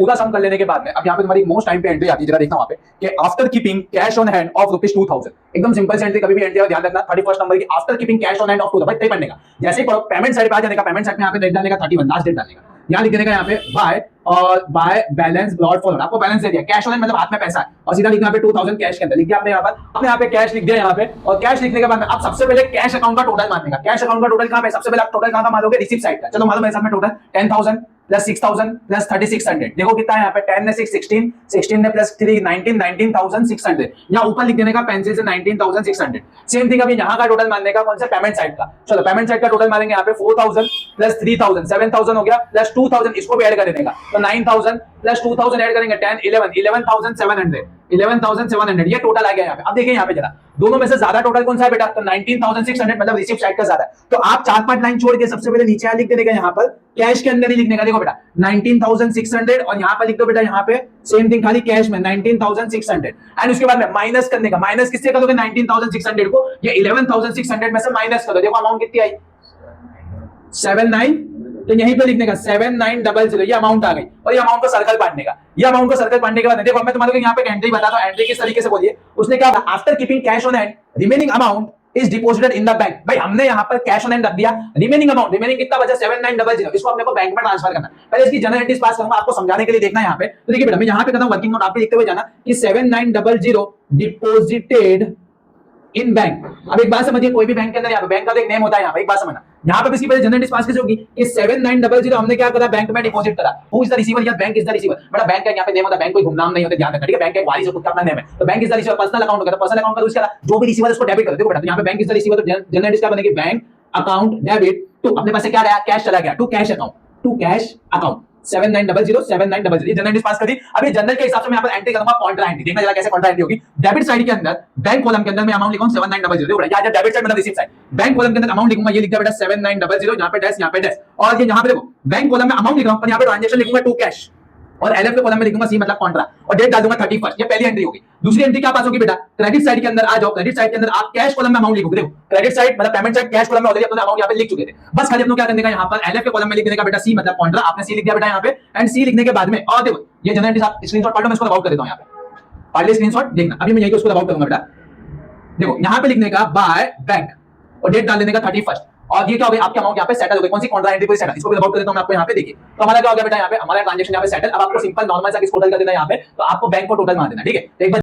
पूरा सम कर लेने के बाद में अब यहाँ पे तुम्हारी मोस्ट टाइम पे एंट्री आती है, जरा देखना वहां पे कि after keeping cash on hand of ₹2000। एकदम सिंपल से एंट्री, कभी भी एंट्री ध्यान रखना 31st नंबर की after keeping cash on hand of 2000 पढ़ने का। जैसे ही पढ़ो पेमेंट साइड पे आ जाने का, पेमेंट साइड पे यहाँ पे डेट डालने का 31 लास्ट डेट डालने का, यहाँ लिख देने का यहाँ पे बाय और बाय बैलेंस ब्रॉड फॉरवर्ड। आपको बैलेंस दे दिया, कैश ऑन हैंड मतलब हाथ में पैसा है, और सीधा लिखना यहाँ पे 2000 कैश के अंदर लिख दिया आपने यहाँ पर, आपने यहाँ पे कैश लिख दिया यहाँ पे। और कैश लिखने के बाद में अब सबसे पहले कैश अकाउंट का टोटल मारने का। कैश अकाउंट का टोटल कहां पे, सबसे पहले आप टोटल कहां का मारोगे, रिसीव साइड का। चलो मारो मेरे साथ में टोटल 10,000 प्लस 6,000 प्लस 3,600। देखो कितना है यहाँ पे, 10 ने 6 16, 16 ने प्लस 3 19, 19,600। यहाँ ऊपर लिख देने का पेंसिल से 19,600। सेम थिंग अभी यहाँ का टोटल मारने का, कौन सा, पेमेंट साइड का। चलो पेमेंट साइड का टोटल मारेंगे यहाँ पे 4,000 प्लस 3,000 7,000 हो गया, प्लस 2,000 इसको भी ऐड कर देने का, तो 9,000 प्लस 2,000 ऐड करेंगे 10 11 11,700 ये टोटल आ गया यहाँ पे। अब देखिए यहाँ पे जरा दोनों में से ज्यादा टोटल कौन सा है बेटा, तो 19,600 मतलब रिसीव साइड का ज्यादा है। तो आप 4-5 लाइन छोड़ के सबसे पहले नीचे लिख देने का यहाँ पर कैश के अंदर ही लिखने का। देखो बेटा 19,600 और यहाँ पर लिख दो बेटा यहाँ पे सेम थिंग खाली कैश में 19,600 एंड उसके बाद में माइनस करने का। माइनस किससे करोगे, 19,600 को ये 11,600 में से माइनस करो। देखो अमाउंट कितनी आई 79, तो यहीं पे लिखने का 7900 ये अमाउंट आ गई। और ये अमाउंट को सर्कल बांटने का। ये अमाउंट को सर्कल बांटने के बाद देखो मैं तुम्हारे को यहाँ पे एंट्री बता दूं, एंट्री किस तरीके से बोलिए। उसने कहा after keeping cash on hand remaining amount is deposited in the bank. भाई हमने यहाँ पर कैश ऑन हैंड रख दिया, रिमेनिंग अमाउंट, रिमेनिंग कितना बचा 7900, इसको अपने को बैंक में ट्रांसफर करना। पहले इसकी जनरल एंट्रीज पास करूंगा आपको समझाने के लिए, देखना यहाँ पे। तो देखिए बेटा मैं यहाँ पे करता हूं वर्किंग नोट, आप भी लिखते हुए जाना कि 7900 डिपॉजिटेड इन बैंक। अब एक बात समझिए, कोई भी बैंक के अंदर यहाँ पे बैंक का एक नेम होता है, यहाँ पे एक बात समझना, यहाँ पे इसकी पहले जनरल एंट्रीज पास कैसे होगी कि 7900 हमने क्या करा, बैंक में डिपॉजिट करा। हु इज द रिसीवर, या बैंक इज द रिसीवर। बड़ा बैंक का यहाँ पे नेम होता है, बैंक कोई गुमनाम नहीं होता, ध्यान रखना ठीक है। बैंक का वारिस खुद का अपना नेम है, तो bank is the receiver. Personal account होगा, पर्सनल अकाउंट का यूज करा, जो भी रिसीवर उसको डेबिट कर। देखो बेटा यहाँ पे बैंक इज द रिसीवर, तो जनरल एंट्रीज क्या बनेगी, बैंक अकाउंट डेबिट टू अपने पास से क्या रहा, कैश चला गया, to cash account, to cash account 7900 ये जनरल एंट्री पास कर दी। अभी जनरल के हिसाब से मैं यहाँ पर एंट्री करूंगा कॉन्ट्रा एंट्री। देखना जरा कैसे कॉन्ट्रा एंट्री होगी। डेबिट साइड के अंदर बैंक कॉलम के अंदर मैं अमाउंट लिखूंगा 7900, या डेबिट साइड मतलब रिसीव साइड, बैंक कॉलम के अंदर अमाउंट लिखूंगा, ये लिख दिया बेटा 7900, यहाँ पे डैश, यहाँ पे डैश। और ये यहाँ पे देखो बैंक कॉलम में अमाउंट लिख रहा हूं, पर यहाँ पे ट्रांजैक्शन लिखूंगा टू कैश, और एलएफ के कॉलम में लिखूंगा सी मतलब कॉन्ट्रा, और डेट डाल दूंगा 31। ये पहली एंट्री होगी। दूसरी एंट्री क्या पास होगी बेटा, क्रेडिट साइड के अंदर आ जाओ। क्रेडिट साइड के अंदर आप कैश कॉलम में अमाउंट लिखोगे। देखो क्रेडिट साइड मतलब पेमेंट साइड, कैश कॉलम में ऑलरेडी अपने अमाउंट यहाँ पे लिख चुके थे, बस खाली अपने क्या करने का यहाँ पर एलएफ के कॉलम में लिख देने का बेटा सी मतलब कॉन्ट्रा। आपने सी लिख दिया बेटा यहाँ पे, एंड सी लिखने के बाद में और देखो ये जनरल एंट्री आप स्क्रीनशॉट पढ़ लो, मैं इसको अबाउट कर देता हूं यहाँ पे, पढ़ ले स्क्रीनशॉट देखना। अभी मैं यही उसको अबाउट करूंगा बेटा। देखो यहाँ पे लिखने का बाय बैंक और डेट डाल देने का 31। और ये क्या हो गया, आपके अमाउंट यहाँ पे सेटल हो गई। कौन सी कॉन्ट्रा एंट्री को सेटल, इसको भी अबाउट कर देता हूं मैं आपको यहाँ पे। देखिए तो हमारा क्या हो गया बेटा, यहाँ पे हमारा ट्रांजैक्शन यहाँ पे सेटल। अब आपको सिंपल नॉर्मल सा किस टोटल कर देना है यहाँ पे, तो आपको बैंक को टोटल मार देना ठीक है। एक बार